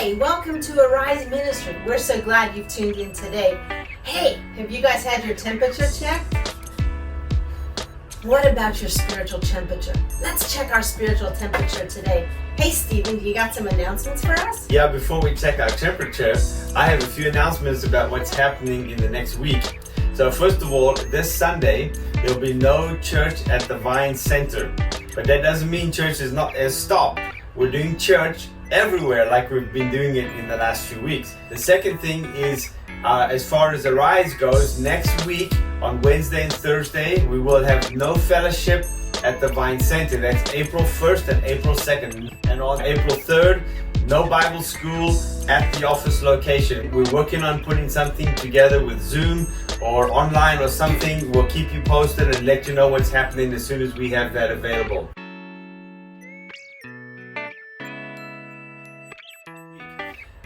Hi, welcome to Arise Ministry. We're so glad you've tuned in today. Hey, have you guys had your temperature checked? What about your spiritual temperature? Let's check our spiritual temperature today. Hey Stephen, you got some announcements for us? Yeah, before we check our temperature, I have a few announcements about what's happening in the next week. So first of all, this Sunday, there'll be no church at the Vine Center. But that doesn't mean church is not stopped. We're doing church everywhere like we've been doing it in the last few weeks. The second thing is, as far as Arise goes, next week on Wednesday and Thursday, we will have no fellowship at the Vine Center. That's April 1st and April 2nd. And on April 3rd, no Bible school at the office location. We're working on putting something together with Zoom or online or something. We'll keep you posted and let you know what's happening as soon as we have that available.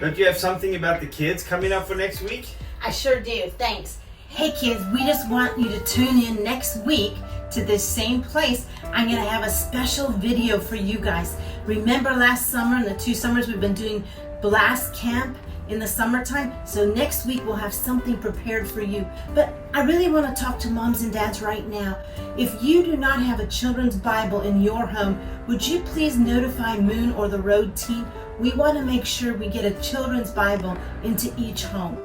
Don't you have something about the kids coming up for next week? I sure do, thanks. Hey kids, we just want you to tune in next week to this same place. I'm going to have a special video for you guys. Remember last summer and the 2 summers we've been doing Blast Camp in the summertime? So next week we'll have something prepared for you. But I really want to talk to moms and dads right now. If you do not have a children's Bible in your home, would you please notify Moon or the Road team? We want to make sure we get a children's Bible into each home.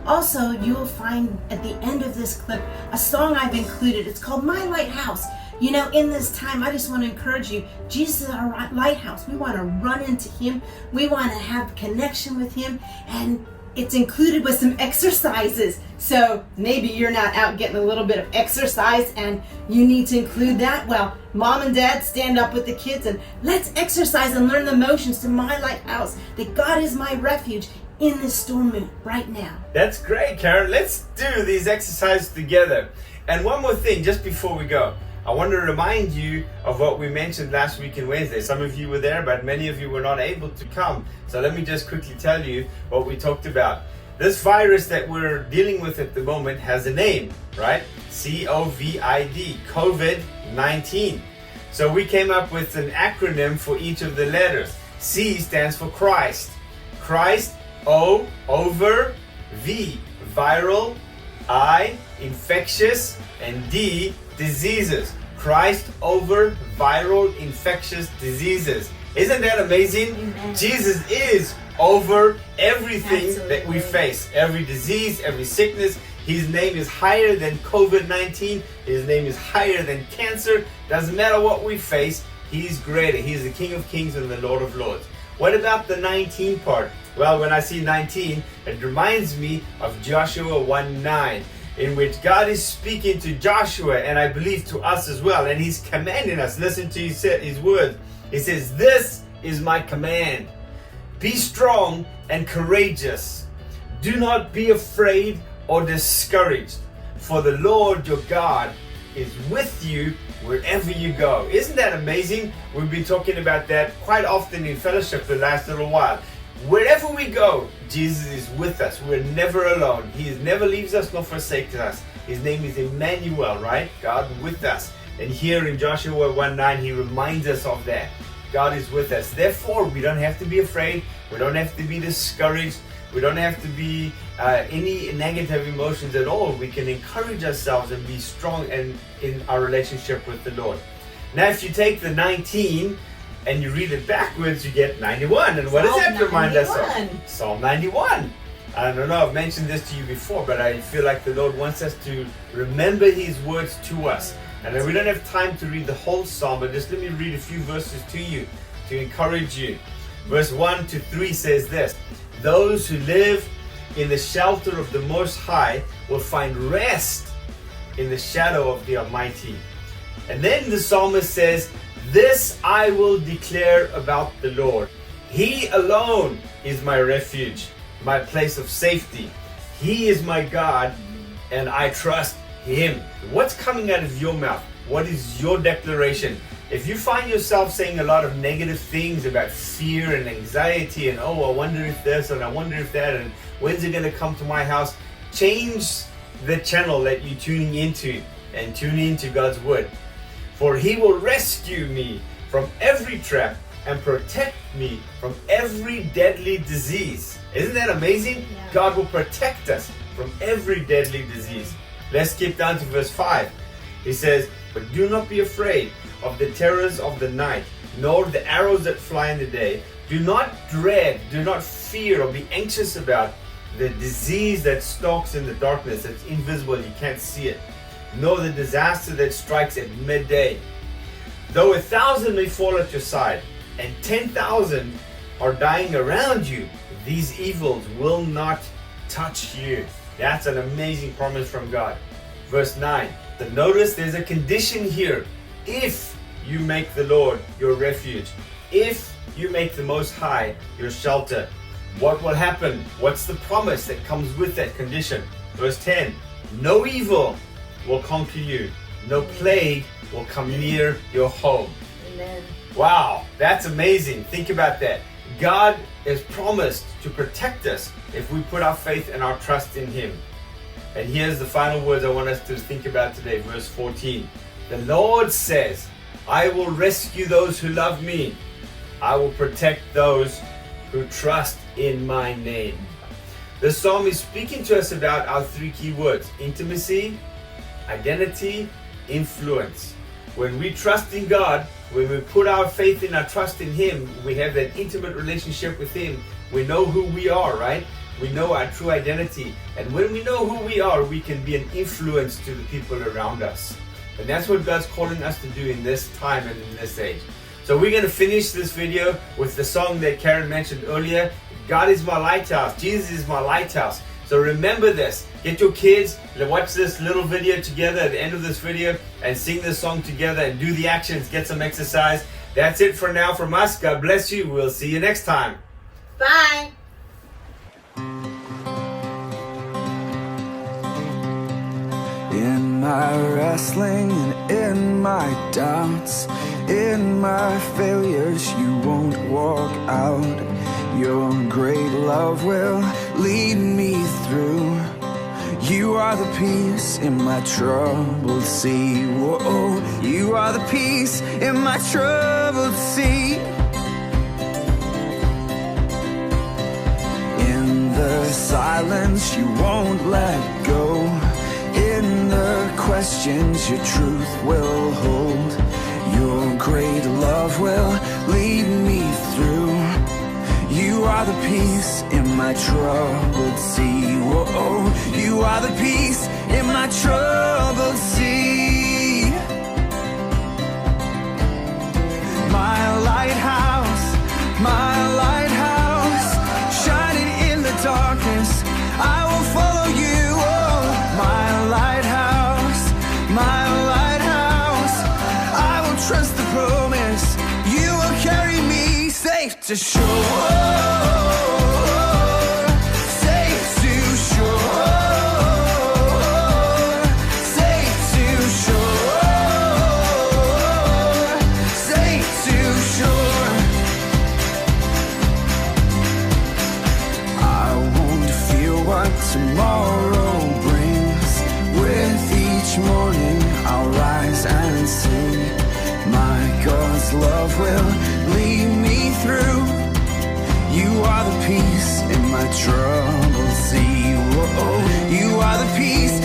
Also, you will find at the end of this clip a song I've included. It's called My Lighthouse. You know, in this time, I just want to encourage you. Jesus is our lighthouse. We want to run into Him. We want to have connection with Him. And it's included with some exercises. So maybe you're not out getting a little bit of exercise and you need to include that. Well, mom and dad, stand up with the kids and let's exercise and learn the motions to My Lighthouse, that God is my refuge in this storm mood right now. That's great, Karen. Let's do these exercises together. And one more thing, just before we go, I want to remind you of what we mentioned last week in Wednesday. Some of you were there, but many of you were not able to come. So let me just quickly tell you what we talked about. This virus that we're dealing with at the moment has a name, right? COVID, COVID-19. So we came up with an acronym for each of the letters. C stands for Christ. Christ, O, over, V, viral, I, infectious, and D, diseases. Christ over viral infectious diseases. Isn't that amazing? Amen. Jesus is over everything Absolutely. that we face. Every disease, every sickness. His name is higher than COVID-19. His name is higher than cancer. Doesn't matter what we face. He's greater. He's the King of Kings and the Lord of Lords. What about the 19 part? Well, when I see 19, it reminds me of Joshua 1:9. In which God is speaking to Joshua, and I believe to us as well, and He's commanding us. Listen to His word. He says, "This is my command. Be strong and courageous. Do not be afraid or discouraged, for the Lord your God is with you wherever you go." Isn't that amazing? We've been talking about that quite often in fellowship the last little while. Wherever we go, Jesus is with us. We're never alone. He never leaves us nor forsakes us. His name is Emmanuel, right? God with us. And here in Joshua 1:9, He reminds us of that. God is with us. Therefore, we don't have to be afraid. We don't have to be discouraged. We don't have to be any negative emotions at all. We can encourage ourselves and be strong and in our relationship with the Lord. Now, if you take the 19 and you read it backwards, you get 91. And what does that remind us of? Psalm 91. I don't know, I've mentioned this to you before, but I feel like the Lord wants us to remember His words to us. And we don't have time to read the whole psalm, but just let me read a few verses to you to encourage you. Verse 1 to 3 says this: "Those who live in the shelter of the Most High will find rest in the shadow of the Almighty." And then the psalmist says, "This I will declare about the Lord. He alone is my refuge, my place of safety. He is my God, and I trust Him." What's coming out of your mouth? What is your declaration? If you find yourself saying a lot of negative things about fear and anxiety and, "Oh, I wonder if this and I wonder if that and when's it going to come to my house," change the channel that you're tuning into and tune into God's Word. "For He will rescue me from every trap and protect me from every deadly disease. Isn't that amazing? Yeah. God will protect us from every deadly disease. Let's skip down to verse 5. He says, but do not be afraid of the terrors of the night, nor the arrows that fly in the day. Do not dread, do not fear or be anxious about the disease that stalks in the darkness, that's invisible, you can't see it, nor the disaster that strikes at midday. Though 1,000 may fall at your side, and 10,000 are dying around you, these evils will not touch you. That's an amazing promise from God. Verse 9. So notice there's a condition here. If you make the Lord your refuge, if you make the Most High your shelter, what will happen? What's the promise that comes with that condition? Verse 10. No evil will conquer you. No plague will come near your home. Amen. Wow, that's amazing. Think about that. God has promised to protect us if we put our faith and our trust in Him. And here's the final words I want us to think about today, verse 14. The Lord says, I will rescue those who love me. I will protect those who trust in my name. The psalm is speaking to us about our three key words: intimacy, identity, influence. When we trust in God, when we put our faith and our trust in Him, we have that intimate relationship with Him. We know who we are, right? We know our true identity. And when we know who we are, we can be an influence to the people around us. And that's what God's calling us to do in this time and in this age. So we're going to finish this video with the song that Karen mentioned earlier. God is my lighthouse. Jesus is my lighthouse. So remember this. Get your kids, watch this little video together at the end of this video and sing this song together and do the actions, get some exercise. That's it for now from us. God bless you. We'll see you next time. Bye. In my wrestling and in my doubts, in my failures, you won't walk out. Your great love will lead me through. You are the peace in my troubled sea. Whoa, you are the peace in my troubled sea. In the silence, you won't let go. In the questions, your truth will hold. Your great love will lead me through. You are the peace in my troubled sea. Whoa, you are the peace in my troubled sea. My lighthouse, shining in the darkness, I will follow you. Oh, my lighthouse, I will trust the promise. You will carry me safe to shore. Tomorrow brings. With each morning I'll rise and sing. My God's love will lead me through. You are the peace in my troubled sea. Whoa, you are the peace